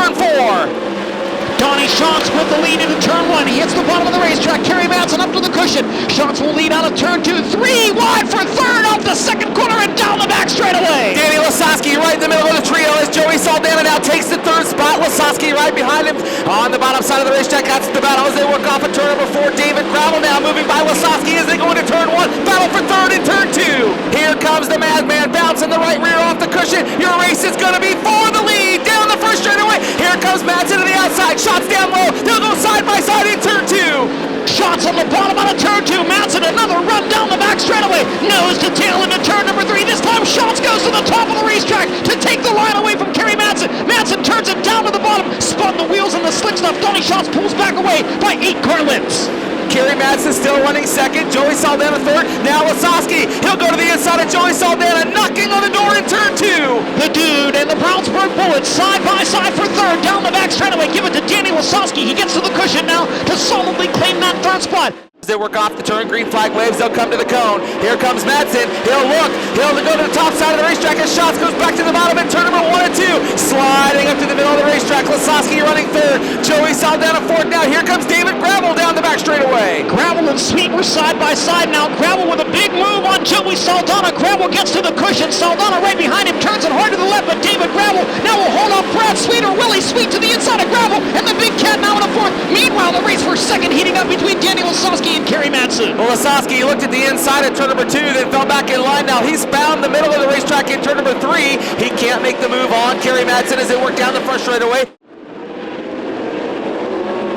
turn 4. Donny Schatz with the lead into turn 1. He hits the bottom of the racetrack. Kerry Madsen up to the cushion. Schatz will lead out of turn 2. 3 wide for third off the second corner and down the back straightaway. Danny Lasowski right in the middle of the trio as Joey Saldana now takes the third spot. Lasowski right behind him on the bottom side of the racetrack. That's the battle as they work off of turn number 4. David Gravel now moving by Lasowski as they go into turn 1. Battle for third in turn 2. Here comes the Madman bouncing the right rear off the cushion. Your race is going to be for the lead down the first straightaway. Here comes Madsen to the outside. Schatz down low. They'll go side by side in turn 2. Schatz on the bottom out of turn 2. Madsen another run down the back straightaway. Nose to tail into turn number 3. This time Schatz goes to the top of the racetrack to take the line away from Kerry Madsen. Madsen turns it down to the bottom. Spun the wheels and the slick stuff. Donny Schatz pulls back away by 8 car lengths. Kerry Madsen still running second. Joey Saldana third. Now Lasowski. He'll go to the inside of Joey Saldana, knocking on the door in turn 2. The Dude and the Brownsburg Bullets side by side for third. Down the back straightaway. Give it to Danny Lasowski. He gets to the cushion now to solidly claim that third spot. As they work off the turn, green flag waves, they'll come to the cone. Here comes Madsen. He'll look. He'll go to the top side of the racetrack as Schatz goes back to the bottom in turn number 1 and 2. Sliding up to the middle of the racetrack. Lasowski running third. Joey Saldana fourth. Now here comes David Gravel down the back straightaway. Gravel and Sweet were side by side now. Gravel with a big move on Joey Saldana. Gravel gets to the cushion. Saldana right behind him. Turns it hard to the left, but David Gravel now will hold off Brad Sweet or Willie Sweet to the inside of Gravel. And the big cat now in a fourth. Meanwhile, the race for second heating up between Danny Lasowski and Kerry Madsen. Well, Lasowski looked at the inside at turn number 2, then fell back in line. Now he's found the middle of the racetrack in turn number 3. He can't make the move on Kerry Madsen as they work down the front straightaway.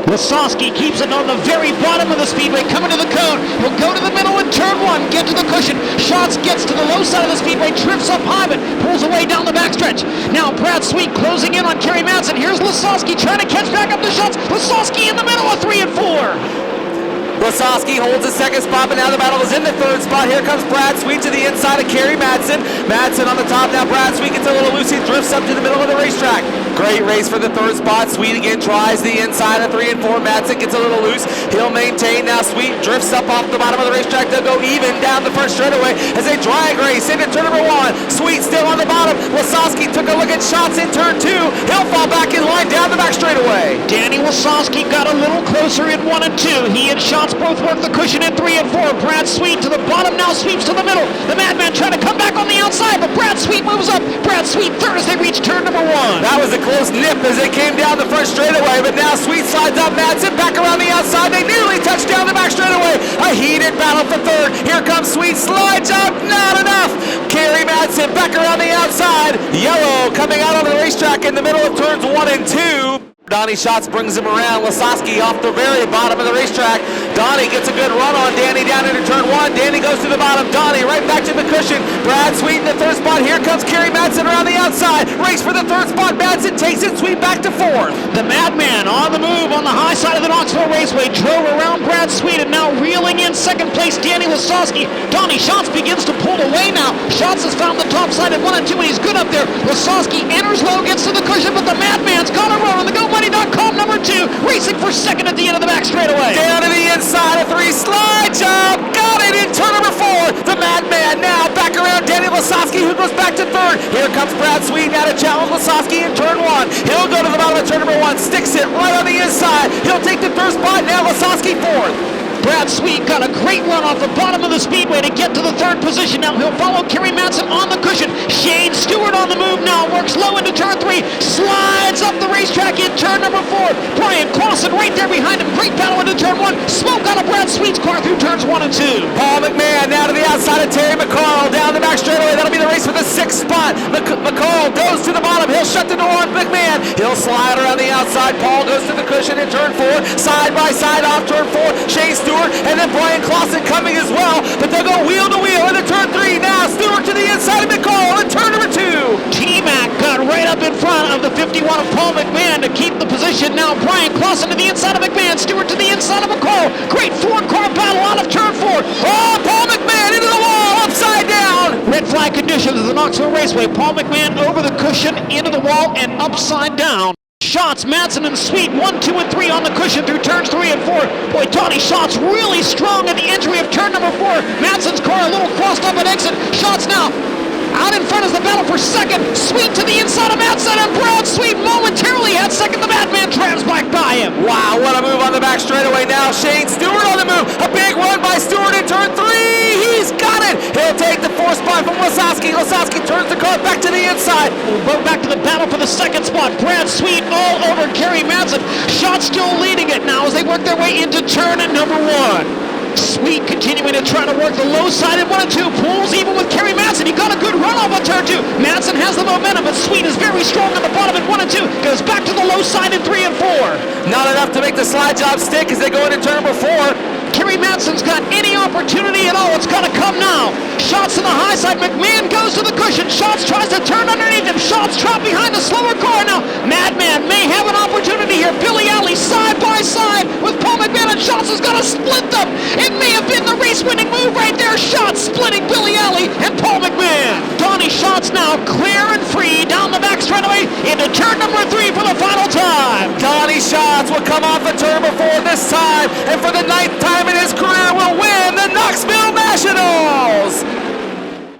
Lasowski keeps it on the very bottom of the speedway, coming to the cone. He'll go to the middle in turn 1, get to the cushion. Schatz gets to the low side of the speedway, drifts up high, but pulls away down the backstretch. Now Brad Sweet closing in on Kerry Madsen. Here's Lasowski trying to catch back up to Schatz. Lasowski in the middle of 3 and 4. Lasowski holds the second spot, but now the battle is in the third spot. Here comes Brad Sweet to the inside of Kerry Madsen. Madsen on the top now. Brad Sweet gets a little loose. He drifts up to the middle of the racetrack. Great race for the third spot. Sweet again tries the inside of 3 and 4. Madsen gets a little loose. He'll maintain now. Sweet drifts up off the bottom of the racetrack. They'll go even down the first straightaway as they drag race into turn number 1. Sweet still on the bottom. Lasowski took a look at Schatz in turn 2. He'll fall back in line down the back straightaway. Danny Lasowski got a little closer in 1 and 2. He and Schatz both work the cushion in 3 and 4. Brad Sweet to the bottom now, sweeps to the middle. The Madman trying to come back on the outside, but Brad Sweet moves up. Brad Sweet third as they reach turn number 1. That was a close nip as they came down the first straightaway, but now Sweet slides up Madsen back around the outside. They nearly touch down the back straightaway. A heated battle for third. Here comes Sweet, slides up, not enough. Kerry Madsen back around the outside. Yellow coming out on the racetrack in the middle of turns 1 and 2. Donny Schatz brings him around. Lasowski off the very bottom of the racetrack. Donny gets a good run on Danny down into turn 1. Danny goes to the bottom. Donny right back to the cushion. Brad Sweet in the third spot. Here comes Kerry Madsen around the outside. Race for the third spot. Madsen takes it. Sweet back to 4th. The Madman on the move on the high side of the Knoxville Raceway. Drove around Brad Sweet and now reeling in second place Danny Lasowski. Donny Schatz begins to pull away now. Schatz has found the top side at 1 and 2 and he's good up there. Lasowski enters low, gets to the cushion, but the Madman's got a run on the GoMoney.com number 2, racing for second at the end of the back straightaway. Down to the inside of 3, slide job, got it in turn number 4. The Madman now back around Danny Lasowski, who goes back to third. Here comes Brad Sweet now to challenge Lasowski in turn 1. He'll go to the bottom of turn number 1, sticks it right on the inside. He'll take the third spot, now Lasowski 4th. Brad Sweet got a great run off the bottom of the speedway to get to the third position. Now he'll follow Kerry Madsen on the cushion. Shane Stewart on the move now, works low into turn 3, slides up the racetrack in turn number 4. Brian Clausen right there behind him. Great battle into turn 1. Smoke out of Brad Sweet's car through turns 1 and 2. Paul McMahon now to the outside of Terry McCarl down the back straightaway. That'll be the race for the 6th spot. McCarl goes to the bottom. He'll shut the door on McMahon. He'll slide around the outside. Paul goes to the cushion in turn 4. Side by side off turn 4. Shane Stewart and then Brian Clausen coming as well. But they'll go wheel to wheel into turn 3. Now Stewart to the inside of McCarl in turn number 2. T-Mac got right up in front of the 51 of Paul McMahon to keep the position. Now Brian Clausen to the inside of McMahon. Stewart to the inside of McCall. Great 4-car battle out of turn 4. Oh, Paul McMahon into the wall, upside down. Red flag conditions of the Knoxville Raceway. Paul McMahon over the cushion, into the wall, and upside down. Schatz, Madsen, and Sweet 1, 2, and 3 on the cushion through turns 3 and 4. Boy, Donny Schatz really strong at the entry of turn number 4. Madsen's car a little crossed up at exit. Schatz now out in front is the battle for second. Sweet to the inside of Madsen, and Brad Sweet momentarily has that second, the Madman drives back by him. Wow, what a move on the back straightaway now. Shane Stewart on the move. A big run by Stewart in turn 3. He's got it. He'll take the 4th spot from Lasowski. Lasowski turns the car back to the inside. We'll go back to the battle for the 2nd spot. Brad Sweet all over Kerry Madsen. Schatz still leading it now as they work their way into turn number 1. Sweet continuing to try to work the low side at 1 and 2. Pulls even with Kerry Madsen. He got a good run off on turn 2. Madsen has the momentum, but Sweet is very strong on the bottom at 1 and 2. Goes back to the low side in 3 and 4. Not enough to make the slide job stick as they go into turn number 4. Kerry Madsen's got any opportunity at all. It's got to come now. Schatz on the high side. McMahon goes to the cushion. Schatz tries to turn underneath him. Schatz trapped behind the slower car now. Madman may have an opportunity here. Billy Alley side by side with Paul McMahon, and Schatz is going to split them. It may have been the race-winning move right there. Schatz splitting Billy Alley and Paul McMahon. Donny Schatz now clear and free down the back straightaway into turn number 3 for the final time. Donny Schatz will come off of turn number 4 this time, and for the 9th time in his career,